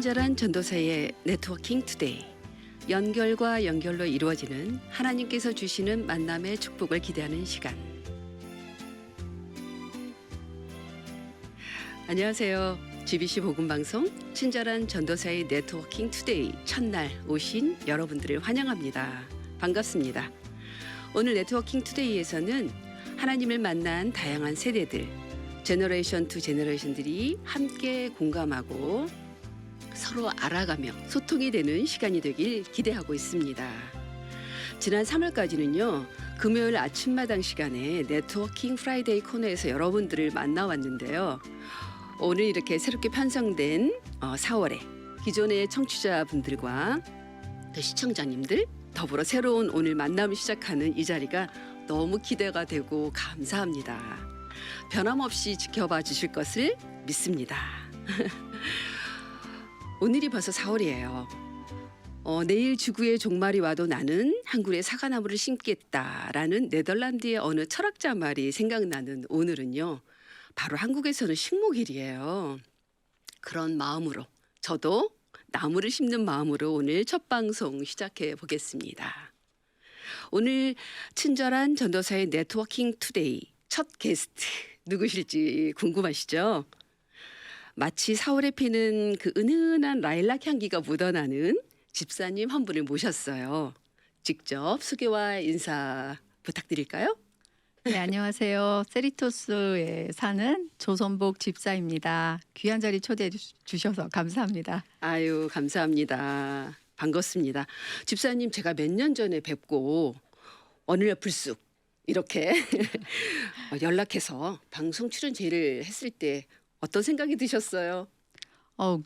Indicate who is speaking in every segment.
Speaker 1: 친절한 전도사의 네트워킹 투데이. 연결과 연결로 이루어지는 하나님께서 주시는 만남의 축복을 기대하는 시간. 안녕하세요. GBC 복음방송 친절한 전도사의 네트워킹 투데이 첫날 오신 여러분들을 환영합니다. 반갑습니다. 오늘 네트워킹 투데이에서는 하나님을 만난 다양한 세대들, 제너레이션 투 제너레이션들이 함께 공감하고 서로 알아가며 소통이 되는 시간이 되길 기대하고 있습니다. 지난 3월까지는요. 금요일 아침마당 시간에 네트워킹 프라이데이 코너에서 여러분들을 만나왔는데요. 오늘 이렇게 새롭게 편성된 4월에 기존의 청취자분들과 또 시청자님들 더불어 새로운 오늘 만남을 시작하는 이 자리가 너무 기대가 되고 감사합니다. 변함없이 지켜봐 주실 것을 믿습니다. 오늘이 벌써 4월이에요. 내일 지구의 종말이 와도 나는 한 그루의 사과나무를 심겠다라는 네덜란드의 어느 철학자 말이 생각나는 오늘은요. 바로 한국에서는 식목일이에요. 그런 마음으로 저도 나무를 심는 마음으로 오늘 첫 방송 시작해 보겠습니다. 오늘 친절한 전도사의 네트워킹 투데이 첫 게스트 누구실지 궁금하시죠? 마치 4월에 피는 그 은은한 라일락 향기가 묻어나는 집사님 한 분을 모셨어요. 직접 소개와 인사 부탁드릴까요?
Speaker 2: 네, 안녕하세요. 세리토스에 사는 조선복 집사입니다. 귀한 자리 초대해 주셔서 감사합니다.
Speaker 1: 아유, 감사합니다. 반갑습니다. 집사님 제가 몇 년 전에 뵙고 어느 날 불쑥 이렇게 연락해서 방송 출연 제의를 했을 때 어떤 생각이 드셨어요?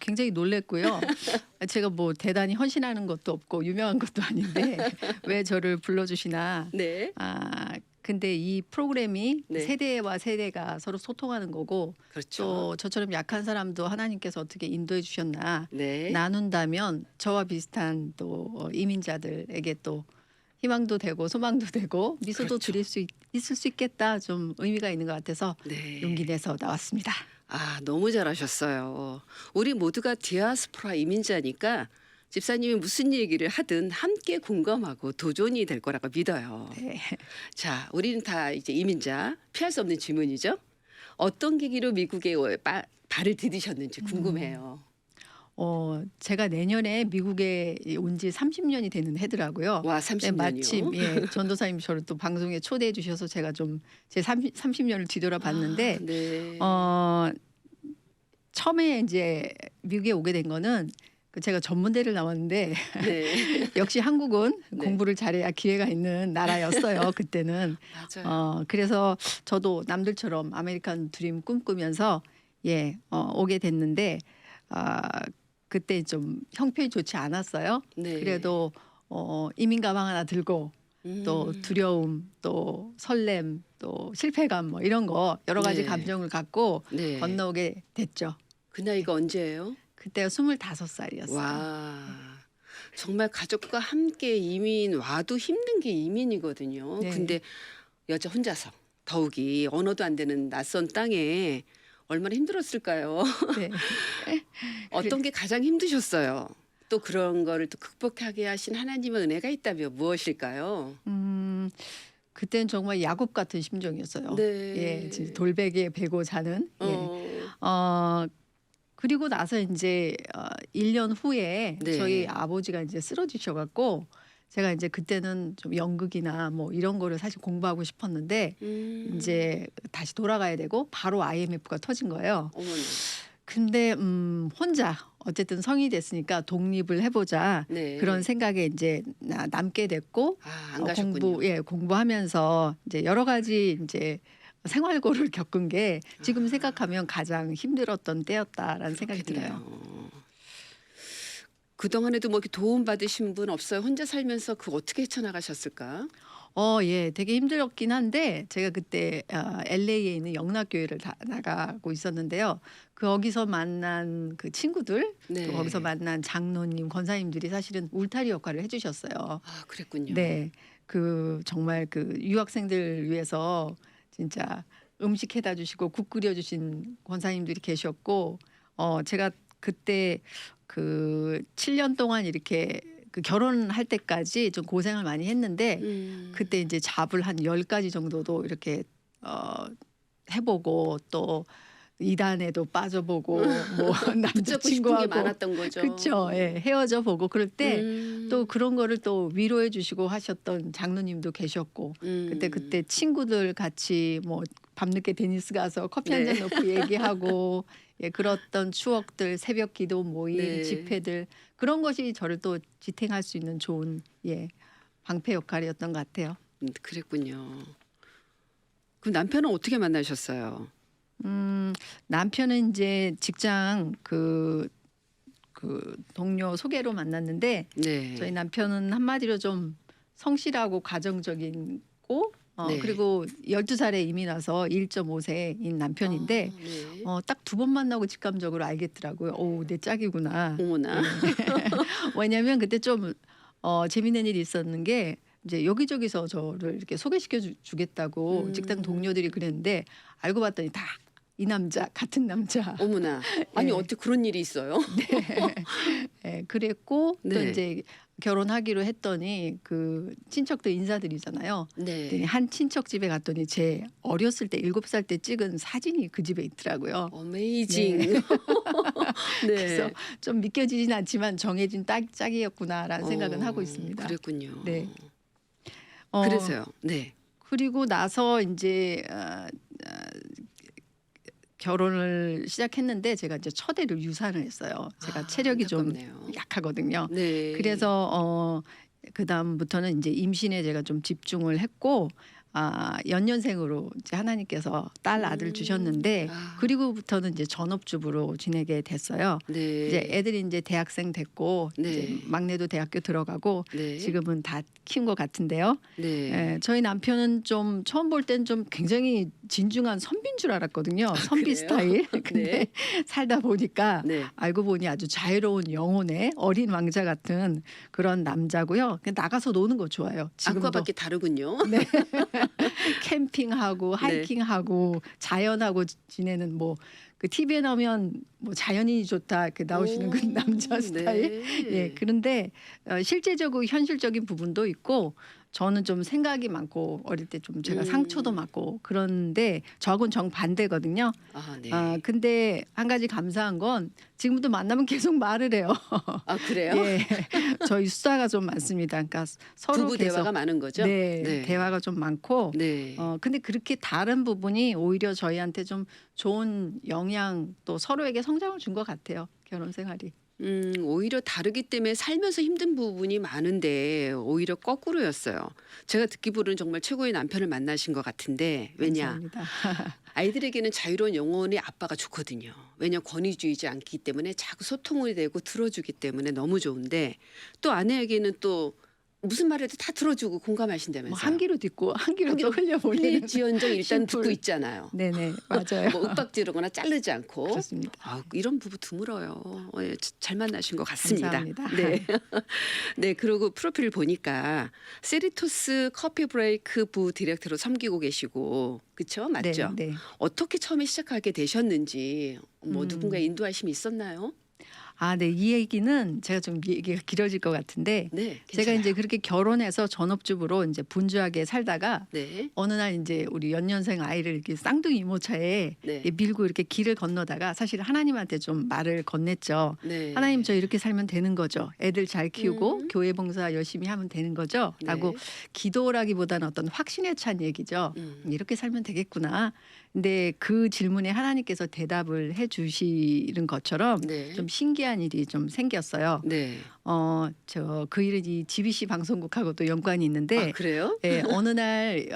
Speaker 2: 굉장히 놀랬고요. 제가 뭐 대단히 헌신하는 것도 없고 유명한 것도 아닌데 왜 저를 불러주시나.
Speaker 1: 네.
Speaker 2: 근데 이 프로그램이
Speaker 1: 네.
Speaker 2: 세대와 세대가 서로 소통하는 거고
Speaker 1: 그렇죠.
Speaker 2: 또 저처럼 약한 사람도 하나님께서 어떻게 인도해 주셨나
Speaker 1: 네.
Speaker 2: 나눈다면 저와 비슷한 또 이민자들에게 또 희망도 되고 소망도 되고 미소도
Speaker 1: 그렇죠.
Speaker 2: 드릴 수 있을 수 있겠다, 좀 의미가 있는 것 같아서
Speaker 1: 네.
Speaker 2: 용기 내서 나왔습니다.
Speaker 1: 너무 잘하셨어요. 우리 모두가 디아스포라 이민자니까 집사님이 무슨 얘기를 하든 함께 공감하고 도전이 될 거라고 믿어요.
Speaker 2: 네.
Speaker 1: 자, 우리는 다 이제 이민자, 피할 수 없는 질문이죠. 어떤 계기로 미국에 발을 디디셨는지 궁금해요.
Speaker 2: 제가 내년에 미국에 온 지 30년이 되는 해더라고요.
Speaker 1: 와,
Speaker 2: 네,
Speaker 1: 30년이요.
Speaker 2: 마침 전도사님 저를 또 방송에 초대해 주셔서 제가 좀 제 30년을 뒤돌아봤는데
Speaker 1: 네.
Speaker 2: 처음에 이제 미국에 오게 된 거는 제가 전문대를 나왔는데
Speaker 1: 네.
Speaker 2: 역시 한국은
Speaker 1: 네.
Speaker 2: 공부를 잘해야 기회가 있는 나라였어요. 그때는.
Speaker 1: 맞아요.
Speaker 2: 그래서 저도 남들처럼 아메리칸 드림 꿈꾸면서 오게 됐는데 그때 좀 형편이 좋지 않았어요.
Speaker 1: 네.
Speaker 2: 그래도 이민 가방 하나 들고 또 두려움, 또 설렘, 또 실패감 뭐 이런 거 여러 가지
Speaker 1: 네.
Speaker 2: 감정을 갖고
Speaker 1: 네.
Speaker 2: 건너오게 됐죠.
Speaker 1: 그 나이가 언제예요?
Speaker 2: 그때가 25살이었어요.
Speaker 1: 와, 정말 가족과 함께 이민 와도 힘든 게 이민이거든요.
Speaker 2: 네.
Speaker 1: 근데 여자 혼자서 더욱이 언어도 안 되는 낯선 땅에 얼마나 힘들었을까요?
Speaker 2: 네.
Speaker 1: 어떤 게 가장 힘드셨어요? 또 그런 거를 또 극복하게 하신 하나님의 은혜가 있다면 무엇일까요?
Speaker 2: 그때는 정말 야곱 같은 심정이었어요.
Speaker 1: 네.
Speaker 2: 진짜 돌베개에 베고 자는. 그리고 나서 이제 1년 후에
Speaker 1: 네.
Speaker 2: 저희 아버지가 이제 쓰러지셔갖고 제가 이제 그때는 좀 연극이나 뭐 이런 거를 사실 공부하고 싶었는데 이제 다시 돌아가야 되고 바로 IMF가 터진 거예요.
Speaker 1: 어머나.
Speaker 2: 근데 혼자 어쨌든 성인이 됐으니까 독립을 해보자
Speaker 1: 네.
Speaker 2: 그런 생각에 이제 남게 됐고
Speaker 1: 안 가셨군요.
Speaker 2: 공부하면서 이제 여러 가지 이제 생활고를 겪은 게 지금 생각하면 가장 힘들었던 때였다라는 생각이 들어요.
Speaker 1: 그동안에도 뭐 이렇게 도움 받으신 분 없어요? 혼자 살면서 그거 어떻게 헤쳐나가셨을까?
Speaker 2: 되게 힘들었긴 한데 제가 그때 LA에 있는 영락교회를 나가고 있었는데요. 거기서 만난 그 친구들,
Speaker 1: 네.
Speaker 2: 또 거기서 만난 장로님, 권사님들이 사실은 울타리 역할을 해주셨어요.
Speaker 1: 그랬군요.
Speaker 2: 네, 그 정말 그 유학생들 위해서 진짜 음식 해다 주시고 국 끓여 주신 권사님들이 계셨고 제가 그때 그 7년 동안 이렇게 그 결혼할 때까지 좀 고생을 많이 했는데 그때 이제 잡을 한 10가지 정도도 이렇게 해보고 또 이단에도 빠져보고 뭐
Speaker 1: 붙잡고 싶은 게
Speaker 2: 남자친구하고
Speaker 1: 많았던 거죠.
Speaker 2: 그쵸. 예, 헤어져 보고 그럴 때 또
Speaker 1: 음.
Speaker 2: 그런 거를 또 위로해 주시고 하셨던 장로님도 계셨고 그때 친구들 같이 뭐 밤늦게 테니스 가서 커피 한 잔
Speaker 1: 네.
Speaker 2: 놓고 얘기하고 예, 그랬던 추억들 새벽 기도 모임
Speaker 1: 네.
Speaker 2: 집회들 그런 것이 저를 또 지탱할 수 있는 좋은 예, 방패 역할이었던 것 같아요.
Speaker 1: 그랬군요. 그럼 남편은 어떻게 만나셨어요?
Speaker 2: 남편은 이제 직장 그 동료 소개로 만났는데
Speaker 1: 네.
Speaker 2: 저희 남편은 한마디로 좀 성실하고 가정적이고
Speaker 1: 네.
Speaker 2: 그리고 12살에 이미 나서 1.5세인 남편인데
Speaker 1: 아, 네.
Speaker 2: 딱 2번 만나고 직감적으로 알겠더라고요. 오, 내 짝이구나.
Speaker 1: 어머나.
Speaker 2: 왜냐하면 그때 좀 재밌는 일이 있었는 게 이제 여기저기서 저를 이렇게 소개시켜 주겠다고 직장 동료들이 그랬는데 알고 봤더니 다 이 남자 같은 남자.
Speaker 1: 어머나. 아니
Speaker 2: 예.
Speaker 1: 어떻게 그런 일이 있어요?
Speaker 2: 예, 그랬고 또
Speaker 1: 네.
Speaker 2: 이제 결혼하기로 했더니 그 친척들 인사드리잖아요. 그랬더니
Speaker 1: 네.
Speaker 2: 한 친척 집에 갔더니 제 어렸을 때 7살 때 찍은 사진이 그 집에 있더라고요.
Speaker 1: 어메이징.
Speaker 2: 네.
Speaker 1: 네.
Speaker 2: 그래서 좀 믿겨지진 않지만 정해진 짝이었구나라는 생각은 하고 있습니다.
Speaker 1: 그랬군요.
Speaker 2: 네. 어,
Speaker 1: 그래서요. 네.
Speaker 2: 그리고 나서 이제 결혼을 시작했는데 제가 이제 첫 애를 유산을 했어요. 제가 체력이 좀
Speaker 1: 안타깝네요.
Speaker 2: 약하거든요.
Speaker 1: 네.
Speaker 2: 그래서 그다음부터는 이제 임신에 제가 좀 집중을 했고 연년생으로 이제 하나님께서 딸 아들 주셨는데
Speaker 1: 아.
Speaker 2: 그리고부터는 이제 전업주부로 지내게 됐어요.
Speaker 1: 네.
Speaker 2: 이제 애들이 이제 대학생 됐고
Speaker 1: 네.
Speaker 2: 이제 막내도 대학교 들어가고
Speaker 1: 네.
Speaker 2: 지금은 다 키운 것 같은데요.
Speaker 1: 네.
Speaker 2: 예, 저희 남편은 좀 처음 볼 땐 좀 굉장히 진중한 선비인 줄 알았거든요. 선비
Speaker 1: 그래요?
Speaker 2: 스타일. 근데
Speaker 1: 네.
Speaker 2: 살다 보니까
Speaker 1: 네.
Speaker 2: 알고 보니 아주 자유로운 영혼의 어린 왕자 같은 그런 남자고요. 그냥 나가서 노는 거 좋아해요. 지금도
Speaker 1: 아쿠아밖에 다르군요.
Speaker 2: 네. 캠핑하고
Speaker 1: 네.
Speaker 2: 하이킹하고 자연하고 지내는 뭐 그 TV에 나오면 뭐 자연인이 좋다 이렇게 나오시는 그
Speaker 1: 오,
Speaker 2: 남자 스타일.
Speaker 1: 네.
Speaker 2: 예, 그런데 실제적으로 현실적인 부분도 있고 저는 좀 생각이 많고 어릴 때 좀 제가 상처도 많고 그런데 저하고는 정반대거든요.
Speaker 1: 아, 네.
Speaker 2: 근데 한 가지 감사한 건 지금도 만나면 계속 말을 해요.
Speaker 1: 아, 그래요?
Speaker 2: 예, 저희 수다가 좀 많습니다. 그러니까 서로
Speaker 1: 부부
Speaker 2: 계속
Speaker 1: 대화가 많은 거죠?
Speaker 2: 네,
Speaker 1: 네.
Speaker 2: 대화가 좀 많고
Speaker 1: 네.
Speaker 2: 근데 그렇게 다른 부분이 오히려 저희한테 좀 좋은 영향 또 서로에게 성장을 준 것 같아요. 결혼 생활이.
Speaker 1: 오히려 다르기 때문에 살면서 힘든 부분이 많은데 오히려 거꾸로였어요. 제가 듣기로는 정말 최고의 남편을 만나신 것 같은데 왜냐
Speaker 2: 감사합니다.
Speaker 1: 아이들에게는 자유로운 영혼의 아빠가 좋거든요. 왜냐 권위주의지 않기 때문에 자꾸 소통이 되고 들어주기 때문에 너무 좋은데 또 아내에게는 또 무슨 말해도 다 들어주고 공감하신다면서요.
Speaker 2: 뭐 한 귀로 듣고 한 귀로
Speaker 1: 한 귀로
Speaker 2: 또 흘려보내는.
Speaker 1: 지연정 일단
Speaker 2: 심플.
Speaker 1: 듣고 있잖아요.
Speaker 2: 네네 맞아요.
Speaker 1: 뭐 윽박지르거나 자르지 않고.
Speaker 2: 그렇습니다.
Speaker 1: 이런 부부 드물어요. 예, 잘 만나신 것 같습니다.
Speaker 2: 감사합니다.
Speaker 1: 네. 네, 그리고 프로필을 보니까 세리토스 커피 브레이크 부 디렉터로 섬기고 계시고, 그렇죠? 맞죠?
Speaker 2: 네, 네.
Speaker 1: 어떻게 처음에 시작하게 되셨는지, 뭐
Speaker 2: 음.
Speaker 1: 누군가의 인도하심이 있었나요?
Speaker 2: 네. 이 얘기는 제가 좀 얘기가 길어질 것 같은데
Speaker 1: 네,
Speaker 2: 제가
Speaker 1: 괜찮아요.
Speaker 2: 이제 그렇게 결혼해서 전업주부로 이제 분주하게 살다가
Speaker 1: 네,
Speaker 2: 어느 날 이제 우리 연년생 아이를 이렇게 쌍둥이 이모차에
Speaker 1: 네,
Speaker 2: 밀고 이렇게 길을 건너다가 사실 하나님한테 좀 말을 건넸죠.
Speaker 1: 네.
Speaker 2: 하나님 저 이렇게 살면 되는 거죠. 애들 잘 키우고
Speaker 1: 음.
Speaker 2: 교회 봉사 열심히 하면 되는 거죠.
Speaker 1: 네.
Speaker 2: 라고 기도라기보다는 어떤 확신에 찬 얘기죠. 이렇게 살면 되겠구나. 근데 그 질문에 하나님께서 대답을 해 주시는 것처럼
Speaker 1: 네,
Speaker 2: 좀 신기한 일이 좀 생겼어요.
Speaker 1: 네.
Speaker 2: 그 일은 이 GBC 방송국하고 또 연관이 있는데
Speaker 1: 그래요?
Speaker 2: 예, 어느 날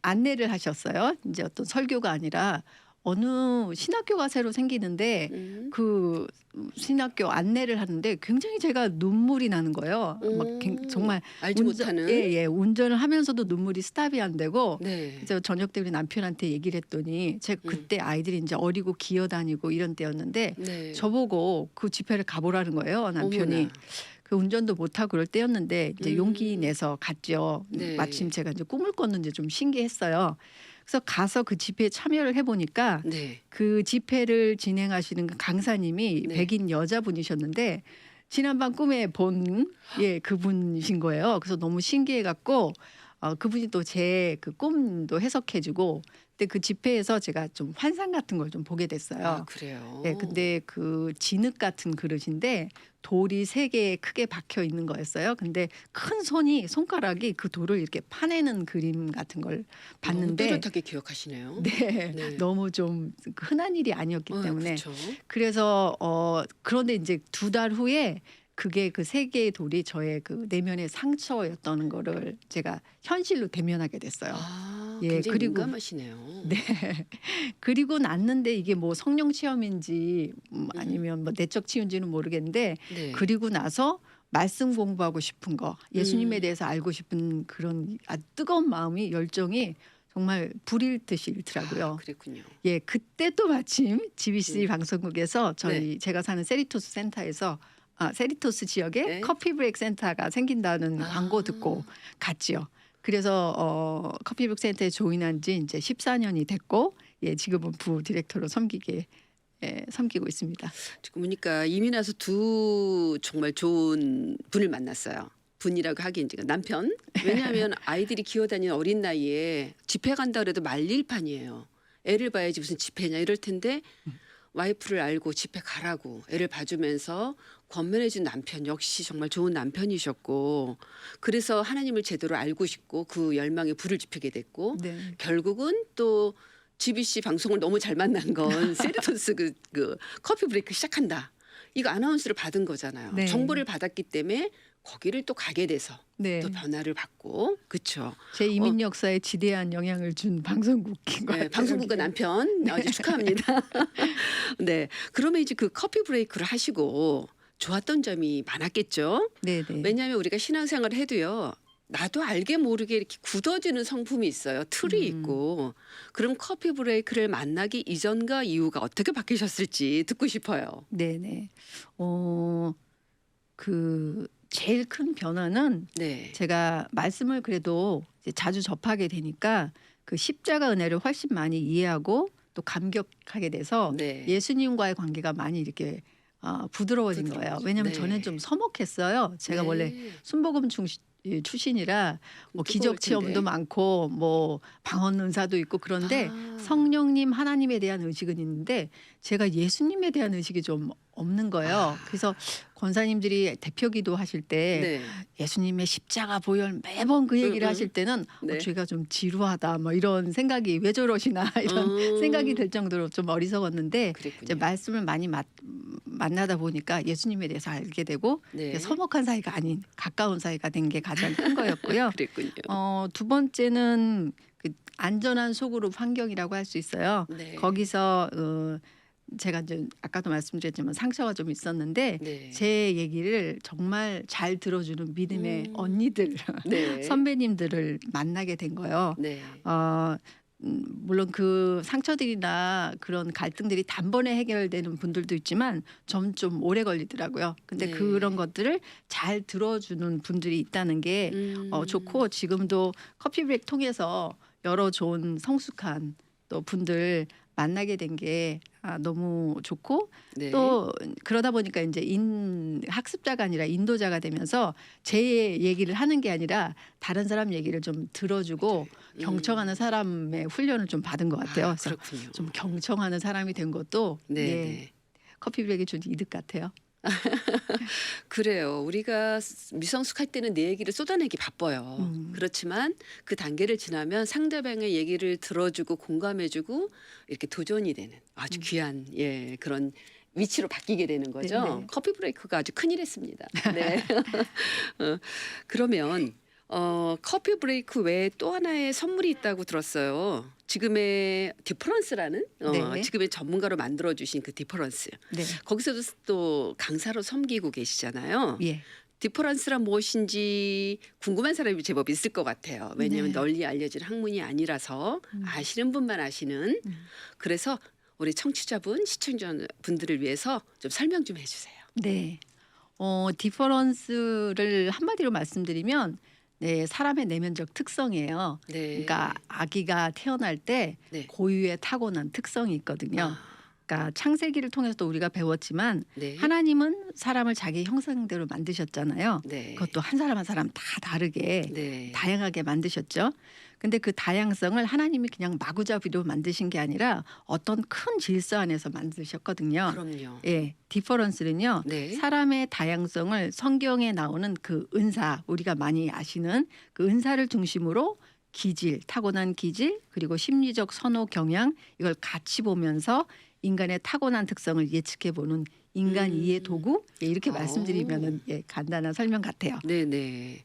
Speaker 2: 안내를 하셨어요. 이제 어떤 설교가 아니라 어느 신학교가 새로 생기는데 그 신학교 안내를 하는데 굉장히 제가 눈물이 나는 거예요. 막 정말
Speaker 1: 알지 못하는.
Speaker 2: 예, 운전을 하면서도 눈물이 스탑이 안 되고
Speaker 1: 네.
Speaker 2: 그래서 저녁 때 우리 남편한테 얘기를 했더니 제가 그때 아이들이 이제 어리고 기어다니고 이런 때였는데
Speaker 1: 네.
Speaker 2: 저보고 그 집회를 가보라는 거예요. 남편이.
Speaker 1: 어머나.
Speaker 2: 그 운전도 못하고 그럴 때였는데 이제
Speaker 1: 음.
Speaker 2: 용기 내서 갔죠.
Speaker 1: 네.
Speaker 2: 마침 제가 이제 꿈을 꿨는지 좀 신기했어요. 그래서 가서 그 집회에 참여를 해보니까
Speaker 1: 네.
Speaker 2: 그 집회를 진행하시는 그 강사님이
Speaker 1: 네.
Speaker 2: 백인 여자분이셨는데 지난밤 꿈에 본 그분이신 거예요. 그래서 너무 신기해갖고 그분이 또 제 그 꿈도 해석해주고 근데 그 집회에서 제가 좀 환상 같은 걸 좀 보게
Speaker 1: 아,
Speaker 2: 됐어요.
Speaker 1: 그래요.
Speaker 2: 네, 근데 그 진흙 같은 그릇인데 돌이 3개 크게 박혀 있는 거였어요. 근데 큰 손가락이 그 돌을 이렇게 파내는 그림 같은 걸
Speaker 1: 너무
Speaker 2: 봤는데
Speaker 1: 또렷하게 기억하시네요.
Speaker 2: 네,
Speaker 1: 네.
Speaker 2: 너무 좀 흔한 일이 아니었기 때문에
Speaker 1: 그렇죠.
Speaker 2: 그래서 그런데 이제 2달 후에 그게 그 3개의 돌이 저의 그 내면의 상처였다는 거를 제가 현실로 대면하게 됐어요.
Speaker 1: 아,
Speaker 2: 예,
Speaker 1: 굉장히
Speaker 2: 그리고
Speaker 1: 민감하시네요.
Speaker 2: 네. 그리고 났는데 이게 뭐 성령 체험인지
Speaker 1: 음.
Speaker 2: 아니면 뭐 내적 치유인지는 모르겠는데
Speaker 1: 네.
Speaker 2: 그리고 나서 말씀 공부하고 싶은 거, 예수님에
Speaker 1: 음.
Speaker 2: 대해서 알고 싶은 그런 뜨거운 마음이 열정이 정말 불일 듯이
Speaker 1: 아,
Speaker 2: 일더라고요.
Speaker 1: 그랬군요.
Speaker 2: 예, 그때 또 마침 GBC 방송국에서
Speaker 1: 네.
Speaker 2: 제가 사는 세리토스 센터에서 세리토스 지역에
Speaker 1: 네.
Speaker 2: 커피 브레이크 센터가 생긴다는 광고 듣고 갔지요. 그래서 커피 브레이크 센터에 조인한 지 이제 14년이 됐고 지금은 부 디렉터로 섬기고 있습니다.
Speaker 1: 지금 보니까 이민 와서 두 정말 좋은 분을 만났어요. 분이라고 하기엔 지금 남편. 왜냐하면 아이들이 기어다니는 어린 나이에 집회 간다 그래도 말릴판이에요. 애를 봐야지 무슨 집회냐 이럴 텐데 와이프를 알고 집회 가라고 애를 봐주면서 권면해준 남편 역시 정말 좋은 남편이셨고 그래서 하나님을 제대로 알고 싶고 그 열망에 불을 지피게 됐고
Speaker 2: 네.
Speaker 1: 결국은 또 GBC 방송을 너무 잘 만난 건 세리토스 그 커피 브레이크 시작한다. 이거 아나운스를 받은 거잖아요.
Speaker 2: 네.
Speaker 1: 정보를 받았기 때문에 거기를 또 가게 돼서
Speaker 2: 네.
Speaker 1: 또 변화를 받고 그렇죠.
Speaker 2: 제 이민 역사에 지대한 영향을 준 방송국인 것 같아요.
Speaker 1: 방송국과 남편 아주 축하합니다. 네, 그러면 이제 그 커피 브레이크를 하시고 좋았던 점이 많았겠죠.
Speaker 2: 네네.
Speaker 1: 왜냐하면 우리가 신앙생활을 해도요. 나도 알게 모르게 이렇게 굳어지는 성품이 있어요. 틀이 있고. 그럼 커피 브레이크를 만나기 이전과 이후가 어떻게 바뀌셨을지 듣고 싶어요.
Speaker 2: 네네. 그 제일 큰 변화는
Speaker 1: 네.
Speaker 2: 제가 말씀을 그래도 이제 자주 접하게 되니까 그 십자가 은혜를 훨씬 많이 이해하고 또 감격하게 돼서
Speaker 1: 네.
Speaker 2: 예수님과의 관계가 많이 이렇게 부드러워진 거예요. 왜냐하면
Speaker 1: 네.
Speaker 2: 저는 좀 서먹했어요. 제가
Speaker 1: 네.
Speaker 2: 원래 순복음 출신이라 뭐
Speaker 1: 뜨거울
Speaker 2: 기적 체험도
Speaker 1: 텐데.
Speaker 2: 많고 뭐 방언 은사도 있고 그런데 성령님 하나님에 대한 의식은 있는데 제가 예수님에 대한 의식이 좀 없는 거예요. 그래서 권사님들이 대표기도 하실 때
Speaker 1: 네.
Speaker 2: 예수님의 십자가 보혈 매번 그 얘기를 하실 때는
Speaker 1: 네.
Speaker 2: 죄가 좀 지루하다 뭐 이런 생각이 왜 저러시나 이런 생각이 들 정도로 좀 어리석었는데 이제
Speaker 1: 그랬군요.
Speaker 2: 말씀을 많이 만나다 보니까 예수님에 대해서 알게 되고
Speaker 1: 네.
Speaker 2: 서먹한 사이가 아닌 가까운 사이가 된 게 가장 큰 거였고요.
Speaker 1: 그랬군요.
Speaker 2: 2번째는 그 안전한 소그룹 환경이라고 할 수 있어요.
Speaker 1: 네.
Speaker 2: 거기서 제가 이제 아까도 말씀드렸지만 상처가 좀 있었는데
Speaker 1: 네.
Speaker 2: 제 얘기를 정말 잘 들어주는 믿음의 언니들,
Speaker 1: 네.
Speaker 2: 선배님들을 만나게 된 거예요.
Speaker 1: 네.
Speaker 2: 물론 그 상처들이나 그런 갈등들이 단번에 해결되는 분들도 있지만 좀 오래 걸리더라고요. 근데
Speaker 1: 네.
Speaker 2: 그런 것들을 잘 들어주는 분들이 있다는 게 좋고 지금도 커피 브레이크 통해서 여러 좋은 성숙한 또 분들 만나게 된 게 너무 좋고
Speaker 1: 네.
Speaker 2: 또 그러다 보니까 이제 학습자가 아니라 인도자가 되면서 제 얘기를 하는 게 아니라 다른 사람 얘기를 좀 들어주고 경청하는 사람의 훈련을 좀 받은 것 같아요. 그래서
Speaker 1: 그렇군요.
Speaker 2: 좀 경청하는 사람이 된 것도
Speaker 1: 네. 네.
Speaker 2: 커피 브레이크가 준 이득 같아요.
Speaker 1: 그래요. 우리가 미성숙할 때는 내 얘기를 쏟아내기 바빠요. 그렇지만 그 단계를 지나면 상대방의 얘기를 들어주고 공감해주고 이렇게 도전이 되는 아주 귀한 그런 위치로 바뀌게 되는 거죠.
Speaker 2: 네네.
Speaker 1: 커피 브레이크가 아주 큰일했습니다. 네. 그러면 커피 브레이크 외에 또 하나의 선물이 있다고 들었어요. 지금의 디퍼런스라는
Speaker 2: 네.
Speaker 1: 지금의 전문가로 만들어주신 그 디퍼런스.
Speaker 2: 네.
Speaker 1: 거기서도 또 강사로 섬기고 계시잖아요.
Speaker 2: 예.
Speaker 1: 디퍼런스란 무엇인지 궁금한 사람이 제법 있을 것 같아요. 왜냐하면
Speaker 2: 네.
Speaker 1: 널리 알려진 학문이 아니라서 아시는 분만 아시는. 그래서 우리 청취자분, 시청자분들을 위해서 좀 설명 좀 해주세요.
Speaker 2: 네. 디퍼런스를 한마디로 말씀드리면 네, 사람의 내면적 특성이에요.
Speaker 1: 네.
Speaker 2: 그러니까 아기가 태어날 때
Speaker 1: 네.
Speaker 2: 고유의 타고난 특성이 있거든요.
Speaker 1: 아,
Speaker 2: 그러니까 창세기를 통해서도 우리가 배웠지만
Speaker 1: 네.
Speaker 2: 하나님은 사람을 자기 형상대로 만드셨잖아요.
Speaker 1: 네.
Speaker 2: 그것도 한 사람 한 사람 다 다르게
Speaker 1: 네.
Speaker 2: 다양하게 만드셨죠. 근데 그 다양성을 하나님이 그냥 마구잡이로 만드신 게 아니라 어떤 큰 질서 안에서 만드셨거든요.
Speaker 1: 그럼요.
Speaker 2: 예, 디퍼런스는요.
Speaker 1: 네.
Speaker 2: 사람의 다양성을 성경에 나오는 그 은사, 우리가 많이 아시는 그 은사를 중심으로 기질, 타고난 기질, 그리고 심리적 선호 경향 이걸 같이 보면서 인간의 타고난 특성을 예측해 보는 인간 이해 도구, 예, 이렇게 말씀드리면은 예, 간단한 설명 같아요.
Speaker 1: 네네.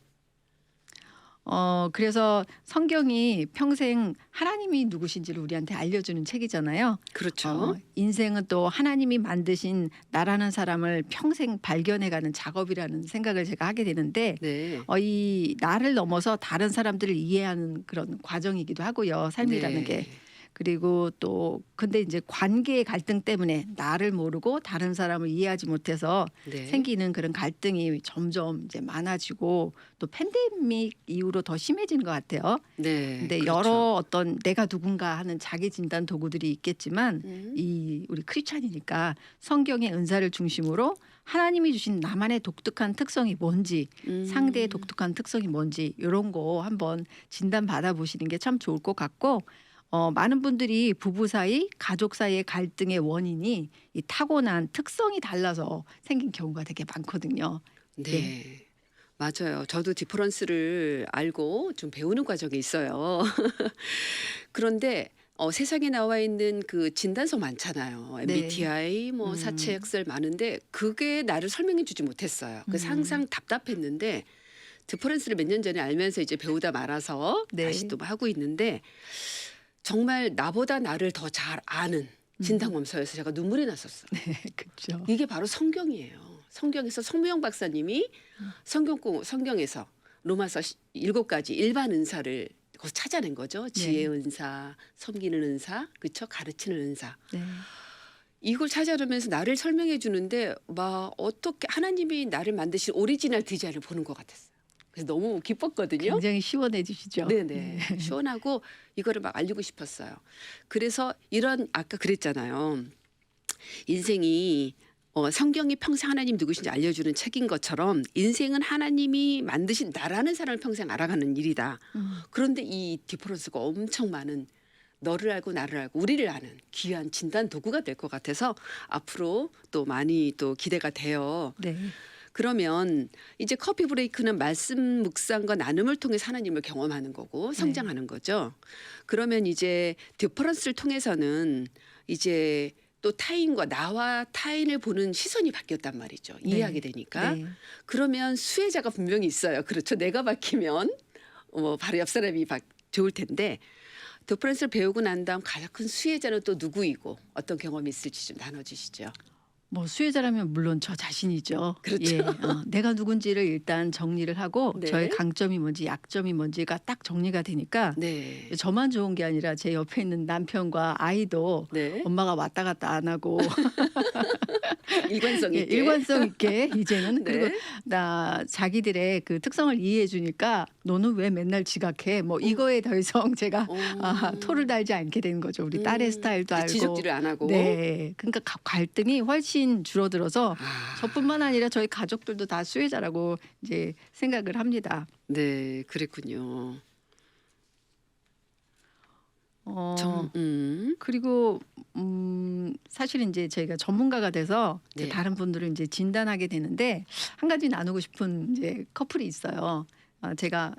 Speaker 2: 그래서 성경이 평생 하나님이 누구신지를 우리한테 알려주는 책이잖아요.
Speaker 1: 그렇죠.
Speaker 2: 인생은 또 하나님이 만드신 나라는 사람을 평생 발견해가는 작업이라는 생각을 제가 하게 되는데
Speaker 1: 네.
Speaker 2: 이 나를 넘어서 다른 사람들을 이해하는 그런 과정이기도 하고요. 삶이라는
Speaker 1: 네.
Speaker 2: 게. 그리고 또 근데 이제 관계의 갈등 때문에 나를 모르고 다른 사람을 이해하지 못해서
Speaker 1: 네.
Speaker 2: 생기는 그런 갈등이 점점 이제 많아지고 또 팬데믹 이후로 더 심해지는 것 같아요.
Speaker 1: 네.
Speaker 2: 근데
Speaker 1: 그렇죠.
Speaker 2: 여러 어떤 내가 누군가 하는 자기 진단 도구들이 있겠지만
Speaker 1: 음.
Speaker 2: 이 우리 크리스찬이니까 성경의 은사를 중심으로 하나님이 주신 나만의 독특한 특성이 뭔지 상대의 독특한 특성이 뭔지 이런 거 한번 진단 받아보시는 게 참 좋을 것 같고 많은 분들이 부부 사이, 가족 사이의 갈등의 원인이 이 타고난 특성이 달라서 생긴 경우가 되게 많거든요.
Speaker 1: 네. 맞아요. 저도 디퍼런스를 알고 좀 배우는 과정이 있어요. 그런데 세상에 나와 있는 그 진단서 많잖아요.
Speaker 2: 네.
Speaker 1: MBTI, 뭐 사체 엑셀 많은데 그게 나를 설명해 주지 못했어요. 그래서 항상 답답했는데 디퍼런스를 몇 년 전에 알면서 이제 배우다 말아서
Speaker 2: 네.
Speaker 1: 다시 또 하고 있는데 정말 나보다 나를 더 잘 아는 진단검서여서 제가 눈물이 났었어요.
Speaker 2: 그렇죠.
Speaker 1: 이게 바로 성경이에요. 성경에서 성무영 박사님이 성경에서 로마서 7가지 일반 은사를 거기서 찾아낸 거죠. 지혜 은사, 섬기는 은사, 그렇죠? 가르치는 은사.
Speaker 2: 네.
Speaker 1: 이걸 찾아내면서 나를 설명해 주는데 막 어떻게 하나님이 나를 만드신 오리지널 디자인을 보는 것 같았어요. 그래서 너무 기뻤거든요.
Speaker 2: 굉장히 시원해지시죠.
Speaker 1: 네네. 시원하고 이거를 막 알리고 싶었어요. 그래서 이런 아까 그랬잖아요. 인생이 성경이 평생 하나님 누구신지 알려주는 책인 것처럼 인생은 하나님이 만드신 나라는 사람을 평생 알아가는 일이다. 그런데 이 디퍼런스가 엄청 많은 너를 알고 나를 알고 우리를 아는 귀한 진단 도구가 될 것 같아서 앞으로 또 많이 또 기대가 돼요.
Speaker 2: 네.
Speaker 1: 그러면 이제 커피 브레이크는 말씀 묵상과 나눔을 통해서 하나님을 경험하는 거고 성장하는 거죠. 그러면 이제 디퍼런스를 통해서는 이제 또 타인과 나와 타인을 보는 시선이 바뀌었단 말이죠. 이해하게 되니까.
Speaker 2: 네.
Speaker 1: 그러면 수혜자가 분명히 있어요. 그렇죠. 내가 바뀌면 바로 옆 사람이 좋을 텐데 디퍼런스를 배우고 난 다음 가장 큰 수혜자는 또 누구이고 어떤 경험이 있을지 좀 나눠주시죠.
Speaker 2: 뭐 수혜자라면 물론 저 자신이죠.
Speaker 1: 그렇죠.
Speaker 2: 예, 내가 누군지를 일단 정리를 하고
Speaker 1: 네.
Speaker 2: 저의 강점이 뭔지 약점이 뭔지가 딱 정리가 되니까
Speaker 1: 네.
Speaker 2: 저만 좋은 게 아니라 제 옆에 있는 남편과 아이도
Speaker 1: 네.
Speaker 2: 엄마가 왔다 갔다 안 하고
Speaker 1: 일관성
Speaker 2: 예,
Speaker 1: 있게.
Speaker 2: 일관성 있게 이제는
Speaker 1: 네.
Speaker 2: 그리고 나 자기들의 그 특성을 이해해 주니까 너는 왜 맨날 지각해? 뭐 이거에 더 이상 제가 토를 달지 않게 되는 거죠. 우리 딸의 스타일도 알고.
Speaker 1: 지적질을 안 하고.
Speaker 2: 네. 그러니까 갈등이 훨씬 줄어들어서
Speaker 1: 아,
Speaker 2: 저뿐만 아니라 저희 가족들도 다 수혜자라고 이제 생각을 합니다.
Speaker 1: 네, 그랬군요.
Speaker 2: 그리고 사실 이제 저희가 전문가가 돼서 이제
Speaker 1: 네.
Speaker 2: 다른 분들을 이제 진단하게 되는데 한 가지 나누고 싶은 이제 커플이 있어요. 제가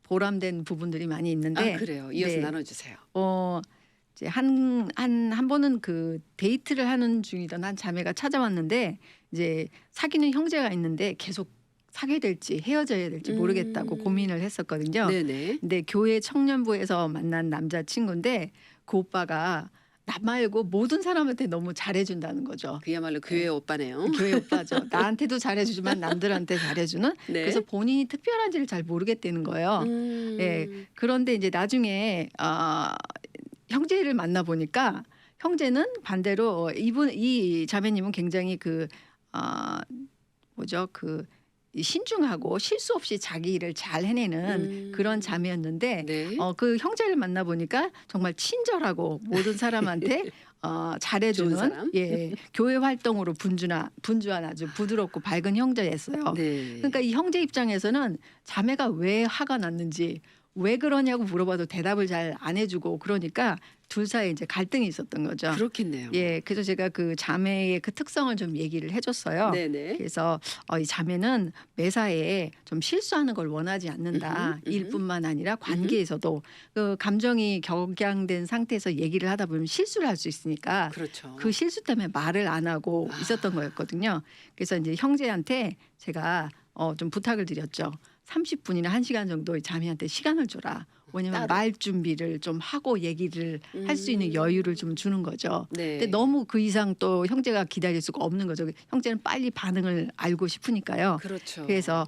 Speaker 2: 보람된 부분들이 많이 있는데
Speaker 1: 그래요. 이어서
Speaker 2: 네.
Speaker 1: 나눠주세요.
Speaker 2: 이제 한 번은 그 데이트를 하는 중이던 한 자매가 찾아왔는데 이제 사귀는 형제가 있는데 계속 사귀어야 될지 헤어져야 될지 모르겠다고 고민을 했었거든요.
Speaker 1: 네네.
Speaker 2: 근데 교회 청년부에서 만난 남자친구인데 그 오빠가 나 말고 모든 사람한테 너무 잘해준다는 거죠.
Speaker 1: 그야말로 교회 오빠네요.
Speaker 2: 교회 오빠죠. 나한테도 잘해주지만 남들한테 잘해주는.
Speaker 1: 네.
Speaker 2: 그래서 본인이 특별한지를 잘 모르겠다는 거예요. 예. 그런데 이제 나중에 형제를 만나 보니까 형제는 반대로 이 자매님은 굉장히 뭐죠 신중하고 실수 없이 자기 일을 잘 해내는
Speaker 1: 음.
Speaker 2: 그런 자매였는데
Speaker 1: 네.
Speaker 2: 그 형제를 만나 보니까 정말 친절하고 모든 사람한테
Speaker 1: 좋은
Speaker 2: 잘해주는
Speaker 1: 사람.
Speaker 2: 교회 활동으로 분주한 아주 부드럽고 밝은 형제였어요.
Speaker 1: 네.
Speaker 2: 그러니까 이 형제 입장에서는 자매가 왜 화가 났는지 왜 그러냐고 물어봐도 대답을 잘 안 해주고 그러니까 둘 사이에 이제 갈등이 있었던 거죠.
Speaker 1: 그렇겠네요.
Speaker 2: 그래서 제가 그 자매의 그 특성을 좀 얘기를 해줬어요.
Speaker 1: 네네.
Speaker 2: 그래서 이 자매는 매사에 좀 실수하는 걸 원하지 않는다. 일뿐만 아니라 관계에서도 그 감정이 격양된 상태에서 얘기를 하다 보면 실수를 할 수 있으니까
Speaker 1: 그렇죠.
Speaker 2: 그 실수 때문에 말을 안 하고
Speaker 1: 아.
Speaker 2: 있었던 거였거든요. 그래서 이제 형제한테 제가 좀 부탁을 드렸죠. 30분이나 1시간 정도 자매한테 시간을 줘라. 왜냐면
Speaker 1: 따로.
Speaker 2: 말 준비를 좀 하고 얘기를 할 수 있는 여유를 좀 주는 거죠.
Speaker 1: 네.
Speaker 2: 근데 너무 그 이상 또 형제가 기다릴 수가 없는 거죠. 형제는 빨리 반응을 알고 싶으니까요.
Speaker 1: 그렇죠.
Speaker 2: 그래서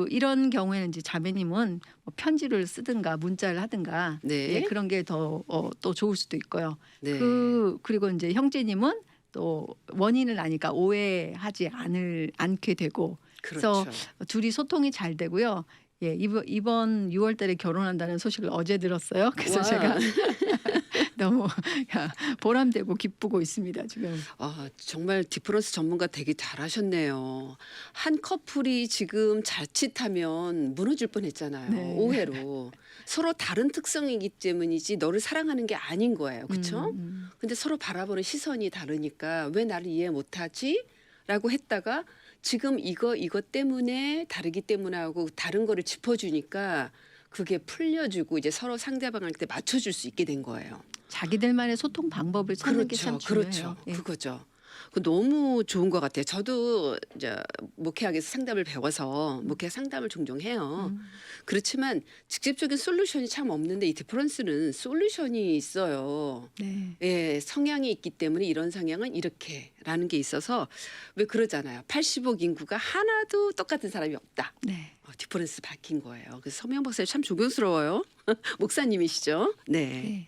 Speaker 2: 이런 경우에는 이제 자매님은 뭐 편지를 쓰든가 문자를 하든가
Speaker 1: 네.
Speaker 2: 그런 게 더 또 좋을 수도 있고요.
Speaker 1: 네.
Speaker 2: 그리고 이제 형제님은 또 원인을 아니까 오해하지 않게 되고
Speaker 1: 그렇죠.
Speaker 2: 그래서 둘이 소통이 잘 되고요. 이번 6월 달에 결혼한다는 소식을 어제 들었어요. 그래서
Speaker 1: 와.
Speaker 2: 제가 너무 보람되고 기쁘고 있습니다, 지금.
Speaker 1: 정말 디퍼런스 전문가 되게 잘하셨네요. 한 커플이 지금 자칫하면 무너질 뻔했잖아요.
Speaker 2: 네.
Speaker 1: 오해로. 서로 다른 특성이기 때문이지 너를 사랑하는 게 아닌 거예요. 그렇죠? 근데 서로 바라보는 시선이 다르니까 왜 나를 이해 못하지? 라고 했다가 지금 이것 때문에 다르기 때문에 하고 다른 거를 짚어주니까 그게 풀려주고 이제 서로 상대방한테 맞춰줄 수 있게 된 거예요.
Speaker 2: 자기들만의 소통 방법을 찾는 게 참 중요해요.
Speaker 1: 그렇죠.
Speaker 2: 예.
Speaker 1: 그거죠. 그 너무 좋은 것 같아요. 저도 이제 목회학에서 상담을 배워서 목회 상담을 종종 해요. 그렇지만 직접적인 솔루션이 참 없는데 이 디퍼런스는 솔루션이 있어요.
Speaker 2: 네.
Speaker 1: 성향이 있기 때문에 이런 성향은 이렇게라는 게 있어서 왜 그러잖아요. 80억 인구가 하나도 똑같은 사람이 없다.
Speaker 2: 네.
Speaker 1: 디퍼런스 밝힌 거예요. 그래서 서명 박사님 참 존경스러워요. 목사님이시죠? 네.
Speaker 2: 네.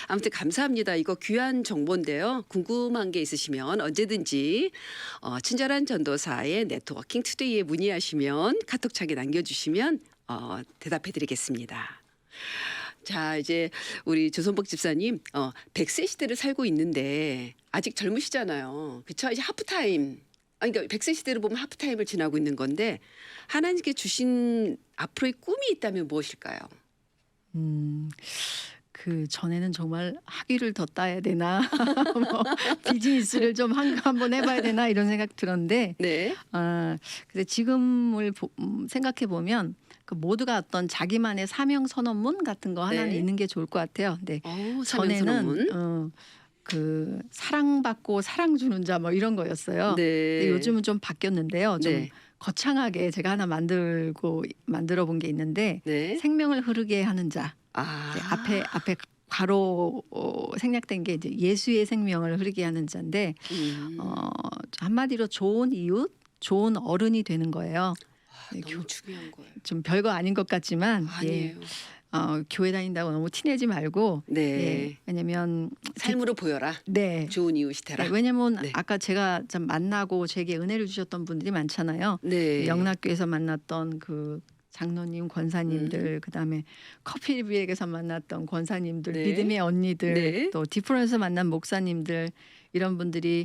Speaker 1: 아무튼 감사합니다. 이거 귀한 정보인데요. 궁금한 게 있으시면 언제든지 친절한 전도사의 네트워킹 투데이에 문의하시면 카톡창에 남겨주시면 대답해드리겠습니다. 자, 이제 우리 조선복 집사님 100세 시대를 살고 있는데 아직 젊으시잖아요. 그렇죠? 이제 하프타임. 그러니까 100세 시대를 보면 하프타임을 지나고 있는 건데 하나님께 주신 앞으로의 꿈이 있다면 무엇일까요?
Speaker 2: 그 전에는 정말 학위를 더 따야 되나 뭐 비즈니스를 좀 한번 해봐야 되나 이런 생각 들었는데
Speaker 1: 네.
Speaker 2: 근데 지금을 생각해 보면 그 모두가 어떤 자기만의 사명 선언문 같은 거 하나는
Speaker 1: 네.
Speaker 2: 있는 게 좋을 것 같아요. 근데
Speaker 1: 전에는
Speaker 2: 전에는 그 사랑받고 사랑 주는 자 뭐 이런 거였어요. 근데
Speaker 1: 네.
Speaker 2: 요즘은 좀 바뀌었는데요. 좀
Speaker 1: 네.
Speaker 2: 거창하게 제가 하나 만들어 본 게 있는데
Speaker 1: 네.
Speaker 2: 생명을 흐르게 하는 자. 이제 앞에 괄호 생략된 게 이제 예수의 생명을 흐르게 하는 자인데 한마디로 좋은 이웃, 좋은 어른이 되는 거예요.
Speaker 1: 너무 중요한 거예요.
Speaker 2: 좀 별거 아닌 것 같지만
Speaker 1: 아니에요.
Speaker 2: 교회 다닌다고 너무 티내지 말고
Speaker 1: 네.
Speaker 2: 왜냐면
Speaker 1: 삶으로 보여라.
Speaker 2: 네.
Speaker 1: 좋은 이웃이 되라.
Speaker 2: 왜냐면
Speaker 1: 네.
Speaker 2: 아까 제가 좀 만나고 제게 은혜를 주셨던 분들이 많잖아요.
Speaker 1: 네.
Speaker 2: 영락교에서 만났던 그 장로님, 권사님들, 그다음에 커피비에게서 만났던 권사님들,
Speaker 1: 네.
Speaker 2: 믿음의 언니들,
Speaker 1: 네.
Speaker 2: 또 디프런스 만난 목사님들 이런 분들이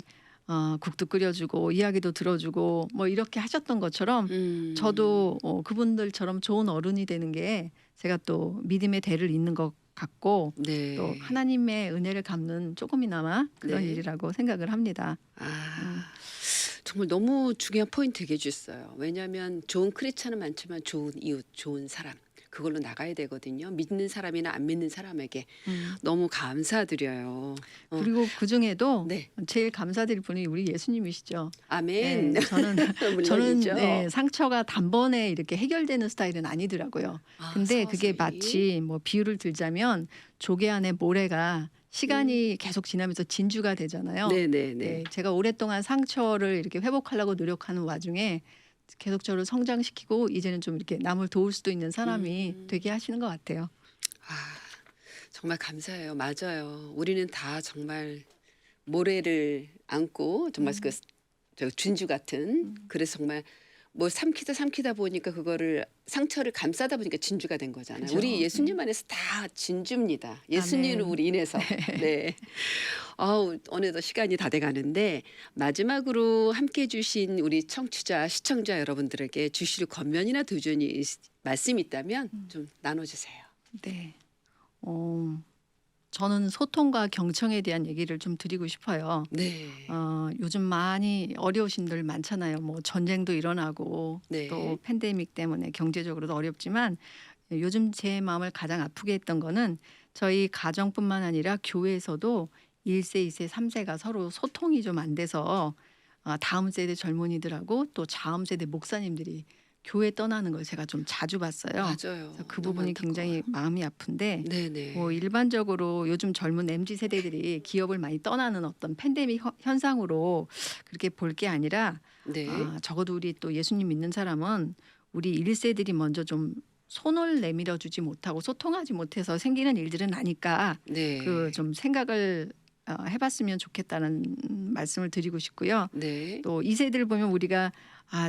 Speaker 2: 국도 끓여주고 이야기도 들어주고 뭐 이렇게 하셨던 것처럼 저도 그분들처럼 좋은 어른이 되는 게 제가 또 믿음의 대를 잇는 것 같고
Speaker 1: 네.
Speaker 2: 또 하나님의 은혜를 갚는 조금이나마 그런
Speaker 1: 네.
Speaker 2: 일이라고 생각을 합니다.
Speaker 1: 정말 너무 중요한 포인트 얘기해 주셨어요. 왜냐하면 좋은 크리스찬은 많지만 좋은 이웃, 좋은 사람 그걸로 나가야 되거든요. 믿는 사람이나 안 믿는 사람에게 너무 감사드려요.
Speaker 2: 그리고 그 중에도
Speaker 1: 네.
Speaker 2: 제일 감사드릴 분이 우리 예수님이시죠.
Speaker 1: 아멘.
Speaker 2: 네, 저는
Speaker 1: 물론이죠.
Speaker 2: 상처가 단번에 이렇게 해결되는 스타일은 아니더라고요. 근데 그게
Speaker 1: 서서히.
Speaker 2: 마치 뭐 비유를 들자면 조개 안에 모래가 시간이 계속 지나면서 진주가 되잖아요.
Speaker 1: 네네네.
Speaker 2: 네, 제가 오랫동안 상처를 이렇게 회복하려고 노력하는 와중에 계속 저를 성장시키고 이제는 좀 이렇게 남을 도울 수도 있는 사람이 되게 하시는 것 같아요.
Speaker 1: 정말 감사해요. 맞아요. 우리는 다 정말 모래를 안고 정말 저 진주 같은 그래서 정말 뭐 삼키다 보니까 그거를 상처를 감싸다 보니까 진주가 된 거잖아요.
Speaker 2: 그죠.
Speaker 1: 우리 예수님 안에서 다 진주입니다. 예수님으로
Speaker 2: 아멘.
Speaker 1: 우리 인해서. 네. 아우 어느덧 시간이 다 돼가는데 마지막으로 함께해 주신 우리 청취자 시청자 여러분들에게 주실 권면이나 도전이 말씀이 있다면 좀 나눠주세요.
Speaker 2: 네. 저는 소통과 경청에 대한 얘기를 좀 드리고 싶어요.
Speaker 1: 네.
Speaker 2: 요즘 많이 어려우신 분 많잖아요. 뭐 전쟁도 일어나고
Speaker 1: 네.
Speaker 2: 또 팬데믹 때문에 경제적으로도 어렵지만 요즘 제 마음을 가장 아프게 했던 거는 저희 가정뿐만 아니라 교회에서도 1세, 2세, 3세가 서로 소통이 좀 안 돼서 다음 세대 젊은이들하고 또 다음 세대 목사님들이 교회 떠나는 걸 제가 좀 자주 봤어요.
Speaker 1: 맞아요.
Speaker 2: 그래서 그
Speaker 1: 너무
Speaker 2: 부분이
Speaker 1: 안타까워요.
Speaker 2: 굉장히 마음이 아픈데
Speaker 1: 네네.
Speaker 2: 뭐 일반적으로 요즘 젊은 MZ 세대들이 기업을 많이 떠나는 어떤 팬데믹 현상으로 그렇게 볼 게 아니라
Speaker 1: 네.
Speaker 2: 적어도 우리 또 예수님 믿는 사람은 우리 1세들이 먼저 좀 손을 내밀어 주지 못하고 소통하지 못해서 생기는 일들은 아니까
Speaker 1: 네.
Speaker 2: 그 좀 생각을 해봤으면 좋겠다는 말씀을 드리고 싶고요.
Speaker 1: 네.
Speaker 2: 또 2세들 보면 우리가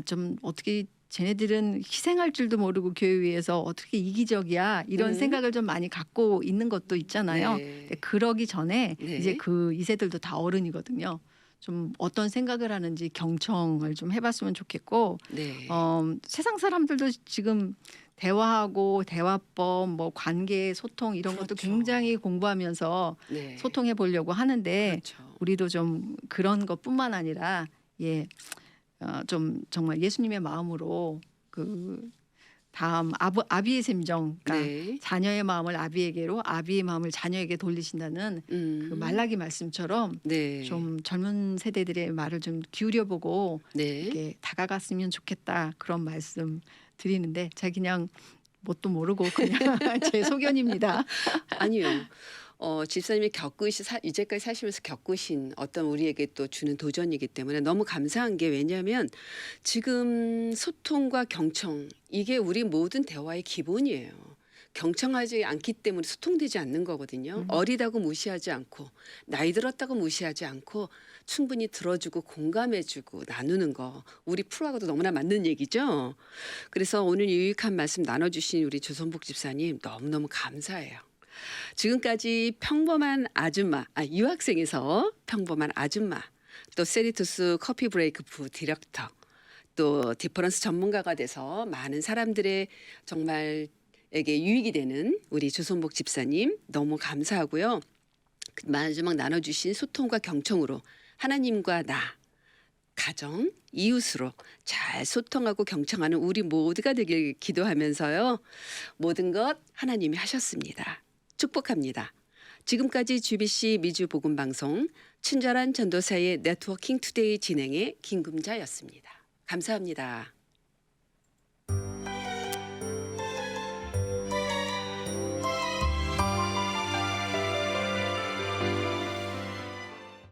Speaker 2: 좀 어떻게 쟤네들은 희생할 줄도 모르고 교회 위해서 어떻게 이기적이야 이런 생각을 좀 많이 갖고 있는 것도 있잖아요.
Speaker 1: 네.
Speaker 2: 근데 그러기 전에
Speaker 1: 네.
Speaker 2: 이제 그 2세들도 다 어른이거든요. 좀 어떤 생각을 하는지 경청을 좀 해봤으면 좋겠고
Speaker 1: 네.
Speaker 2: 세상 사람들도 지금 대화하고 대화법, 뭐 관계 소통 이런 것도
Speaker 1: 그렇죠.
Speaker 2: 굉장히 공부하면서
Speaker 1: 네.
Speaker 2: 소통해 보려고 하는데
Speaker 1: 그렇죠.
Speaker 2: 우리도 좀 그런 것뿐만 아니라 좀 정말 예수님의 마음으로 그 다음 아비의 심정, 그러니까
Speaker 1: 네.
Speaker 2: 자녀의 마음을 아비에게로 아비의 마음을 자녀에게 돌리신다는 그 말라기 말씀처럼
Speaker 1: 네.
Speaker 2: 좀 젊은 세대들의 말을 좀 기울여보고
Speaker 1: 네.
Speaker 2: 이렇게 다가갔으면 좋겠다 그런 말씀 드리는데 제가 그냥 뭣도 모르고 그냥 제 소견입니다.
Speaker 1: 아니요. 집사님이 이제까지 사시면서 겪으신 어떤 우리에게 또 주는 도전이기 때문에 너무 감사한 게 왜냐하면 지금 소통과 경청 이게 우리 모든 대화의 기본이에요. 경청하지 않기 때문에 소통되지 않는 거거든요. 어리다고 무시하지 않고 나이 들었다고 무시하지 않고 충분히 들어주고 공감해주고 나누는 거 우리 프로하고도 너무나 맞는 얘기죠. 그래서 오늘 유익한 말씀 나눠주신 우리 조선복 집사님 너무너무 감사해요. 지금까지 평범한 아줌마, 유학생에서 평범한 아줌마, 또 세리투스 커피 브레이크 디렉터, 또 디퍼런스 전문가가 돼서 많은 사람들의 정말에게 유익이 되는 우리 조선복 집사님 너무 감사하고요. 마지막 나눠주신 소통과 경청으로 하나님과 나, 가정, 이웃으로 잘 소통하고 경청하는 우리 모두가 되길 기도하면서요. 모든 것 하나님이 하셨습니다. 축복합니다. 지금까지 GBC 미주 복음 방송 친절한 전도사의 네트워킹 투데이 진행의 김금자였습니다. 감사합니다.